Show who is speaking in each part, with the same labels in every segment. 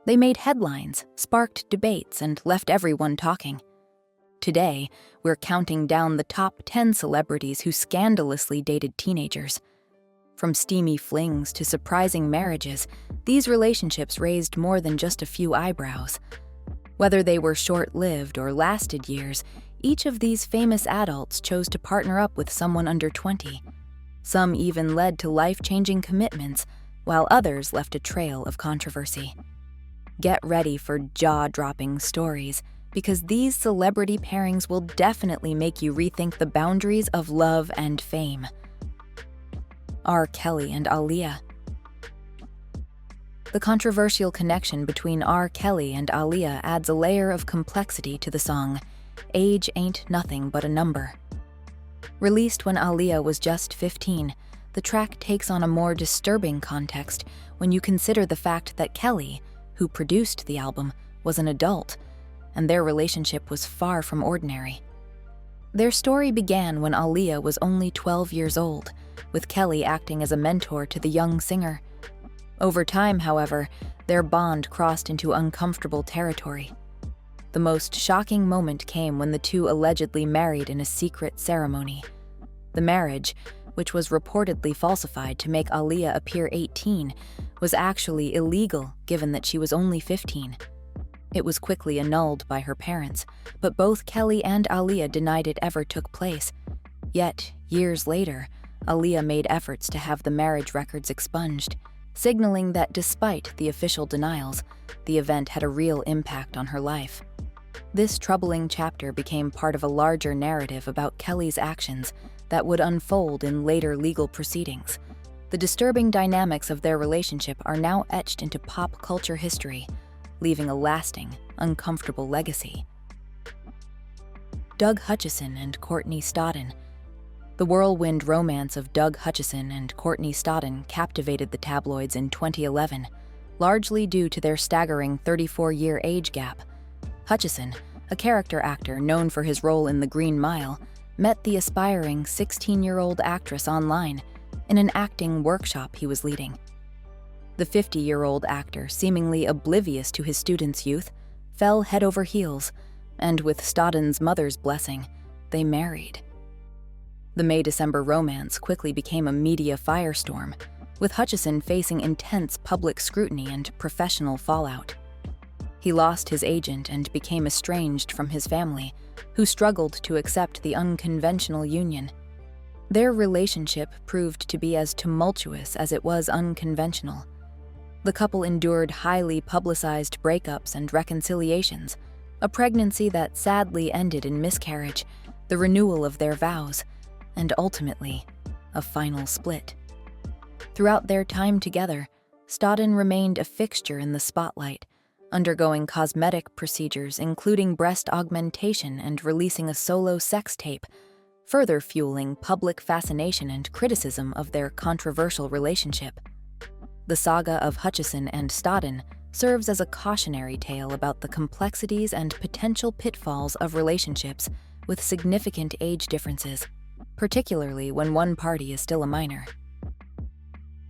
Speaker 1: They made headlines, sparked debates, and left everyone talking. Today, we're counting down the top 10 celebrities who scandalously dated teenagers. From steamy flings to surprising marriages, these relationships raised more than just a few eyebrows. Whether they were short-lived or lasted years, each of these famous adults chose to partner up with someone under 20. Some even led to life-changing commitments, while others left a trail of controversy. Get ready for jaw-dropping stories, because these celebrity pairings will definitely make you rethink the boundaries of love and fame. R. Kelly and Aaliyah. The controversial connection between R. Kelly and Aaliyah adds a layer of complexity to the song, "Age Ain't Nothing But a Number." Released when Aaliyah was just 15, the track takes on a more disturbing context when you consider the fact that Kelly, who produced the album, was an adult, and their relationship was far from ordinary. Their story began when Aaliyah was only 12 years old, with Kelly acting as a mentor to the young singer. Over time, however, their bond crossed into uncomfortable territory. The most shocking moment came when the two allegedly married in a secret ceremony. The marriage, which was reportedly falsified to make Aaliyah appear 18, was actually illegal given that she was only 15. It was quickly annulled by her parents, but both Kelly and Aaliyah denied it ever took place. Yet, years later, Aaliyah made efforts to have the marriage records expunged, signaling that despite the official denials, the event had a real impact on her life. This troubling chapter became part of a larger narrative about Kelly's actions that would unfold in later legal proceedings. The disturbing dynamics of their relationship are now etched into pop culture history, leaving a lasting, uncomfortable legacy. Doug Hutchison and Courtney Stodden. The whirlwind romance of Doug Hutchison and Courtney Stodden captivated the tabloids in 2011, largely due to their staggering 34-year age gap. Hutchison, a character actor known for his role in The Green Mile, met the aspiring 16-year-old actress online in an acting workshop he was leading. The 50-year-old actor, seemingly oblivious to his students' youth, fell head over heels, and with Stodden's mother's blessing, they married. The May-December romance quickly became a media firestorm, with Hutchison facing intense public scrutiny and professional fallout. He lost his agent and became estranged from his family, who struggled to accept the unconventional union. Their relationship proved to be as tumultuous as it was unconventional. The couple endured highly publicized breakups and reconciliations, a pregnancy that sadly ended in miscarriage, the renewal of their vows, and ultimately, a final split. Throughout their time together, Stodden remained a fixture in the spotlight, undergoing cosmetic procedures including breast augmentation and releasing a solo sex tape, further fueling public fascination and criticism of their controversial relationship. The saga of Hutchison and Stodden serves as a cautionary tale about the complexities and potential pitfalls of relationships with significant age differences, particularly when one party is still a minor.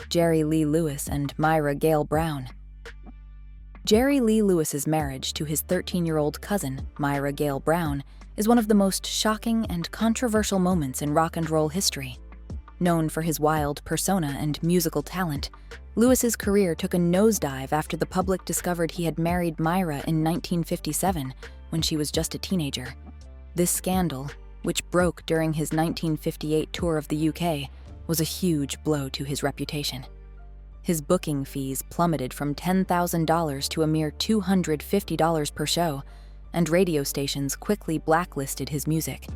Speaker 1: Jerry Lee Lewis and Myra Gale Brown. Jerry Lee Lewis's marriage to his 13-year-old cousin, Myra Gale Brown, is one of the most shocking and controversial moments in rock and roll history. Known for his wild persona and musical talent, Lewis's career took a nosedive after the public discovered he had married Myra in 1957 when she was just a teenager. This scandal, which broke during his 1958 tour of the UK, was a huge blow to his reputation. His booking fees plummeted from $10,000 to a mere $250 per show, and radio stations quickly blacklisted his music.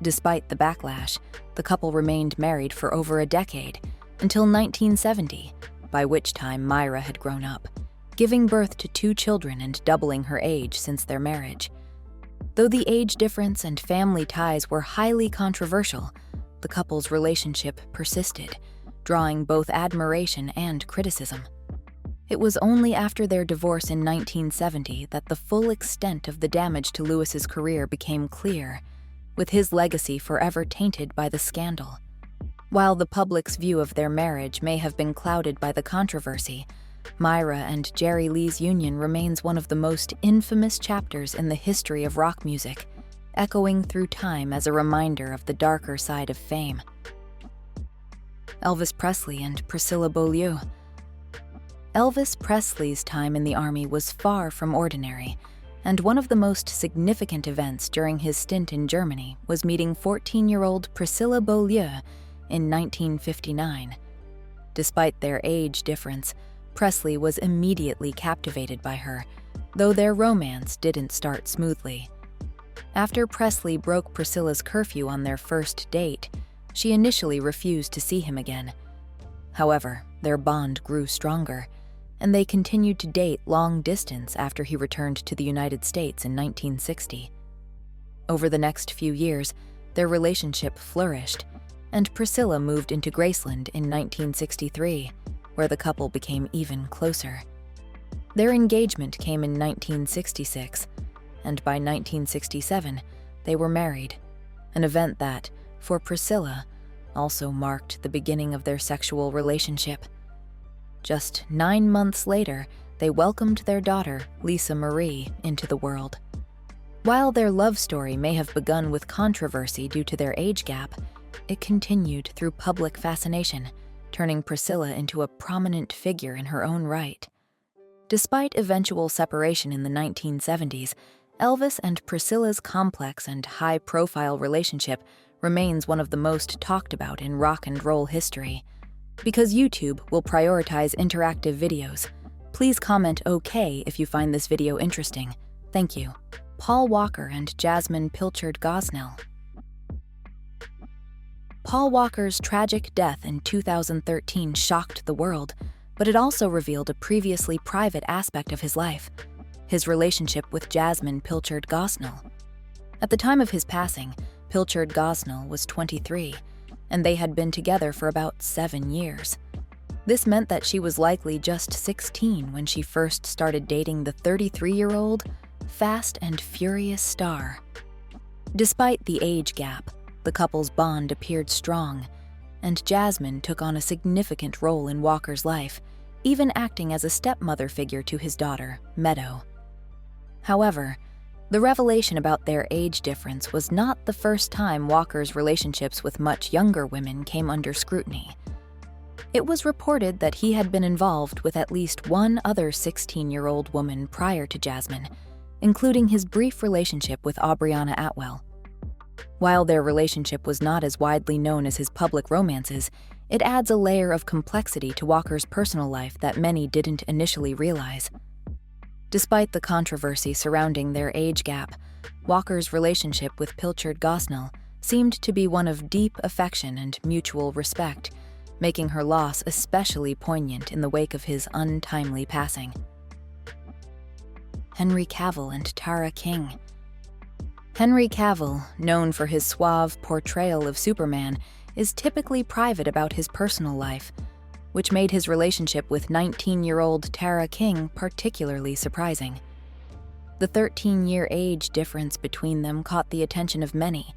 Speaker 1: Despite the backlash, the couple remained married for over a decade, until 1970, by which time Myra had grown up, giving birth to 2 children and doubling her age since their marriage. Though the age difference and family ties were highly controversial, the couple's relationship persisted, drawing both admiration and criticism. It was only after their divorce in 1970 that the full extent of the damage to Lewis's career became clear, with his legacy forever tainted by the scandal. While the public's view of their marriage may have been clouded by the controversy, Myra and Jerry Lee's union remains one of the most infamous chapters in the history of rock music, echoing through time as a reminder of the darker side of fame. Elvis Presley and Priscilla Beaulieu. Elvis Presley's time in the Army was far from ordinary, and one of the most significant events during his stint in Germany was meeting 14-year-old Priscilla Beaulieu in 1959. Despite their age difference, Presley was immediately captivated by her, though their romance didn't start smoothly. After Presley broke Priscilla's curfew on their first date, she initially refused to see him again. However, their bond grew stronger, and they continued to date long distance after he returned to the United States in 1960. Over the next few years, their relationship flourished, and Priscilla moved into Graceland in 1963, where the couple became even closer. Their engagement came in 1966, and by 1967, they were married, an event that, for Priscilla, also marked the beginning of their sexual relationship. Just 9 months later, they welcomed their daughter, Lisa Marie, into the world. While their love story may have begun with controversy due to their age gap, it continued through public fascination, turning Priscilla into a prominent figure in her own right. Despite eventual separation in the 1970s, Elvis and Priscilla's complex and high-profile relationship remains one of the most talked about in rock and roll history. Because YouTube will prioritize interactive videos, please comment OK if you find this video interesting. Thank you. Paul Walker and Jasmine Pilchard-Gosnell. Paul Walker's tragic death in 2013 shocked the world, but it also revealed a previously private aspect of his life: his relationship with Jasmine Pilchard-Gosnell. At the time of his passing, Pilchard-Gosnell was 23, and they had been together for about 7 years. This meant that she was likely just 16 when she first started dating the 33-year-old, Fast and Furious star. Despite the age gap, the couple's bond appeared strong, and Jasmine took on a significant role in Walker's life, even acting as a stepmother figure to his daughter, Meadow. However, the revelation about their age difference was not the first time Walker's relationships with much younger women came under scrutiny. It was reported that he had been involved with at least one other 16-year-old woman prior to Jasmine, including his brief relationship with Aubriana Atwell. While their relationship was not as widely known as his public romances, it adds a layer of complexity to Walker's personal life that many didn't initially realize. Despite the controversy surrounding their age gap, Walker's relationship with Pilchard-Gosnell seemed to be one of deep affection and mutual respect, making her loss especially poignant in the wake of his untimely passing. Henry Cavill and Tara King. Henry Cavill, known for his suave portrayal of Superman, is typically private about his personal life, which made his relationship with 19-year-old Tara King particularly surprising. The 13-year age difference between them caught the attention of many,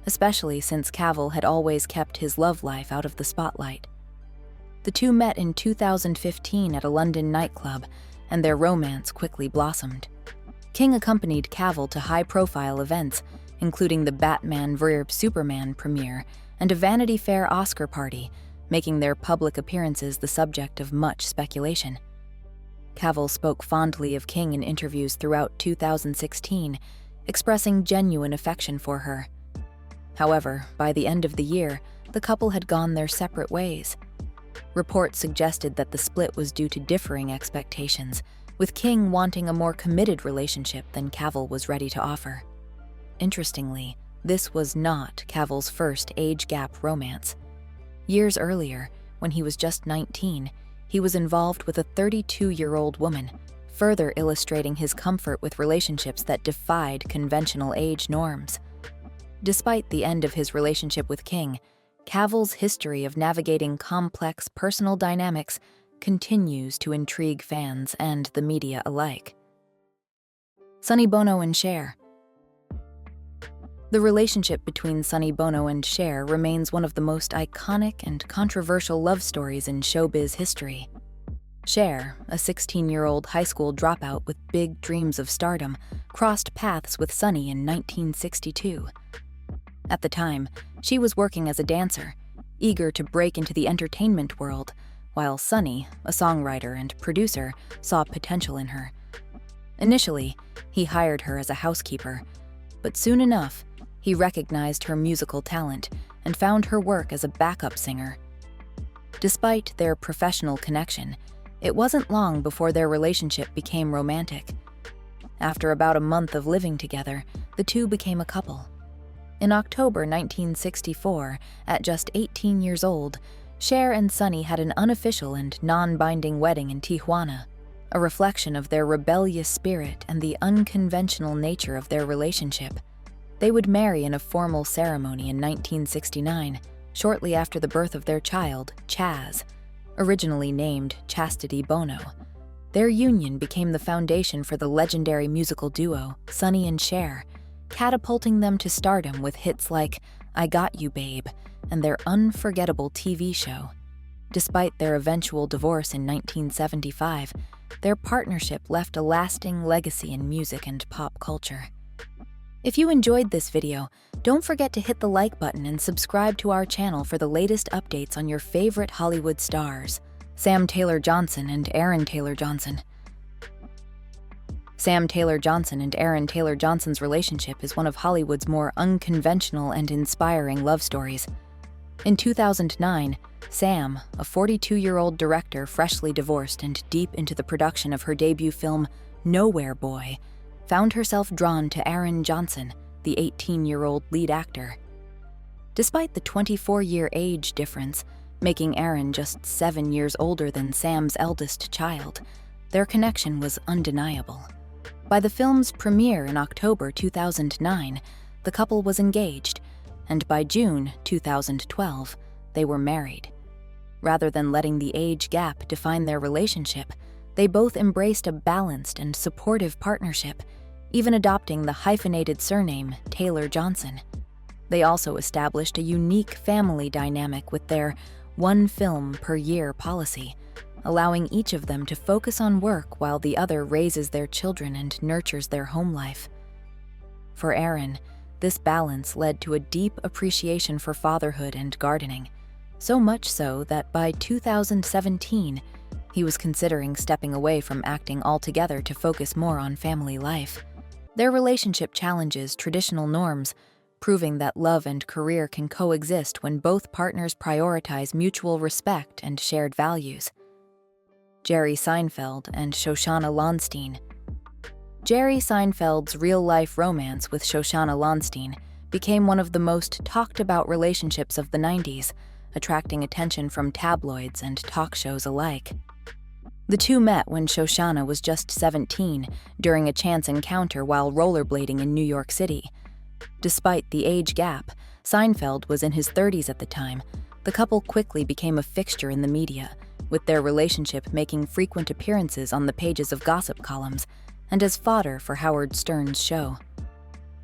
Speaker 1: especially since Cavill had always kept his love life out of the spotlight. The two met in 2015 at a London nightclub, and their romance quickly blossomed. King accompanied Cavill to high-profile events, including the Batman v Superman premiere and a Vanity Fair Oscar party, making their public appearances the subject of much speculation. Cavill spoke fondly of King in interviews throughout 2016, expressing genuine affection for her. However, by the end of the year, the couple had gone their separate ways. Reports suggested that the split was due to differing expectations, with King wanting a more committed relationship than Cavill was ready to offer. Interestingly, this was not Cavill's first age gap romance. Years earlier, when he was just 19, he was involved with a 32-year-old woman, further illustrating his comfort with relationships that defied conventional age norms. Despite the end of his relationship with King, Cavill's history of navigating complex personal dynamics continues to intrigue fans and the media alike. Sonny Bono and Cher. The relationship between Sonny Bono and Cher remains one of the most iconic and controversial love stories in showbiz history. Cher, a 16-year-old high school dropout with big dreams of stardom, crossed paths with Sonny in 1962. At the time, she was working as a dancer, eager to break into the entertainment world, while Sonny, a songwriter and producer, saw potential in her. Initially, he hired her as a housekeeper, but soon enough, he recognized her musical talent and found her work as a backup singer. Despite their professional connection, it wasn't long before their relationship became romantic. After about a month of living together, the two became a couple. In October 1964, at just 18 years old, Cher and Sonny had an unofficial and non-binding wedding in Tijuana, a reflection of their rebellious spirit and the unconventional nature of their relationship. They would marry in a formal ceremony in 1969, shortly after the birth of their child, Chaz, originally named Chastity Bono. Their union became the foundation for the legendary musical duo, Sonny and Cher, catapulting them to stardom with hits like I Got You, Babe, and their unforgettable TV show. Despite their eventual divorce in 1975, their partnership left a lasting legacy in music and pop culture. If you enjoyed this video, don't forget to hit the like button and subscribe to our channel for the latest updates on your favorite Hollywood stars, Sam Taylor Johnson and Aaron Taylor Johnson. Sam Taylor Johnson and Aaron Taylor Johnson's relationship is one of Hollywood's more unconventional and inspiring love stories. In 2009, Sam, a 42-year-old director freshly divorced and deep into the production of her debut film, Nowhere Boy, found herself drawn to Aaron Johnson, the 18-year-old lead actor. Despite the 24-year age difference, making Aaron just 7 years older than Sam's eldest child, their connection was undeniable. By the film's premiere in October 2009, the couple was engaged, and by June 2012, they were married. Rather than letting the age gap define their relationship, they both embraced a balanced and supportive partnership, even adopting the hyphenated surname Taylor Johnson. They also established a unique family dynamic with their one film per year policy, allowing each of them to focus on work while the other raises their children and nurtures their home life. For Aaron, this balance led to a deep appreciation for fatherhood and gardening, so much so that by 2017, he was considering stepping away from acting altogether to focus more on family life. Their relationship challenges traditional norms, proving that love and career can coexist when both partners prioritize mutual respect and shared values. Jerry Seinfeld and Shoshanna Lonstein. Jerry Seinfeld's real-life romance with Shoshanna Lonstein became one of the most talked-about relationships of the 90s, attracting attention from tabloids and talk shows alike. The two met when Shoshanna was just 17 during a chance encounter while rollerblading in New York City. Despite the age gap, Seinfeld was in his 30s at the time. The couple quickly became a fixture in the media, with their relationship making frequent appearances on the pages of gossip columns and as fodder for Howard Stern's show.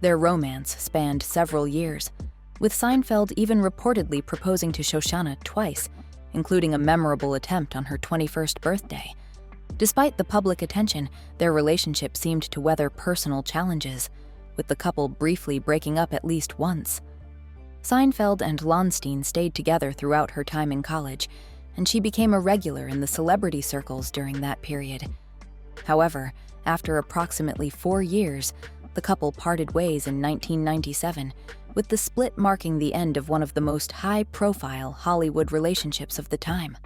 Speaker 1: Their romance spanned several years, with Seinfeld even reportedly proposing to Shoshanna twice, including a memorable attempt on her 21st birthday. Despite the public attention, their relationship seemed to weather personal challenges, with the couple briefly breaking up at least once. Seinfeld and Lonstein stayed together throughout her time in college, and she became a regular in the celebrity circles during that period. However, after approximately 4 years, the couple parted ways in 1997, with the split marking the end of one of the most high-profile Hollywood relationships of the time.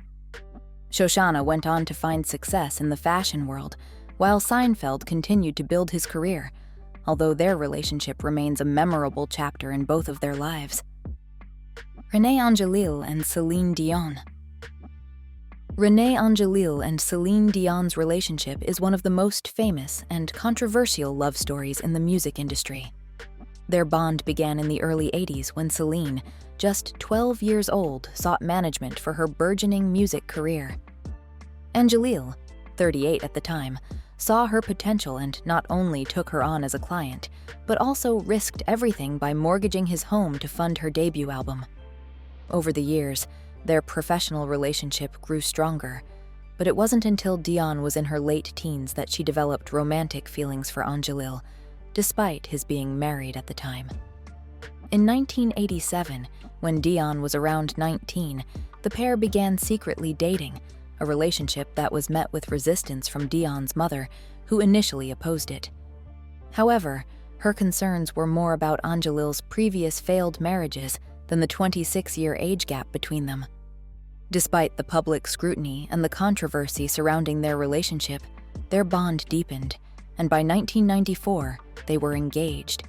Speaker 1: Shoshanna went on to find success in the fashion world, while Seinfeld continued to build his career, although their relationship remains a memorable chapter in both of their lives. Renee Angelil and Celine Dion. Renee Angelil and Celine Dion's relationship is one of the most famous and controversial love stories in the music industry. Their bond began in the early 80s when Celine, just 12 years old, sought management for her burgeoning music career. Angelil, 38 at the time, saw her potential and not only took her on as a client, but also risked everything by mortgaging his home to fund her debut album. Over the years, their professional relationship grew stronger, But it wasn't until Dion was in her late teens that she developed romantic feelings for Angelil, despite his being married at the time. In 1987, when Dion was around 19, the pair began secretly dating, a relationship that was met with resistance from Dion's mother, who initially opposed it. However, her concerns were more about Angelil's previous failed marriages than the 26-year age gap between them. Despite the public scrutiny and the controversy surrounding their relationship, their bond deepened, and by 1994, they were engaged.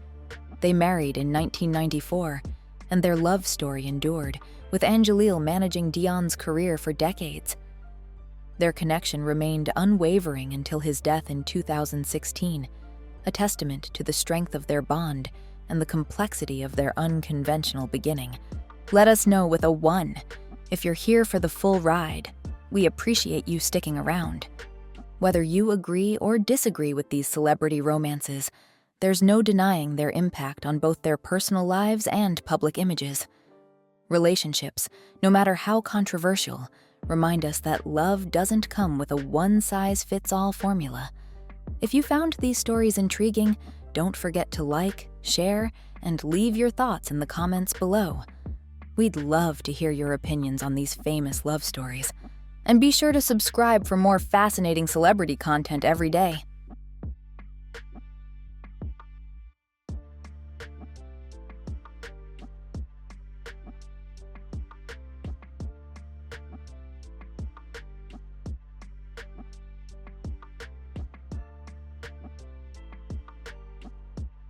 Speaker 1: They married in 1994, and their love story endured, with Angelil managing Dion's career for decades. Their connection remained unwavering until his death in 2016, a testament to the strength of their bond and the complexity of their unconventional beginning. Let us know with a 1 if you're here for the full ride. We appreciate you sticking around. Whether you agree or disagree with these celebrity romances, there's no denying their impact on both their personal lives and public images. Relationships, no matter how controversial, remind us that love doesn't come with a one-size-fits-all formula. If you found these stories intriguing, don't forget to like, share, and leave your thoughts in the comments below. We'd love to hear your opinions on these famous love stories. And be sure to subscribe for more fascinating celebrity content every day.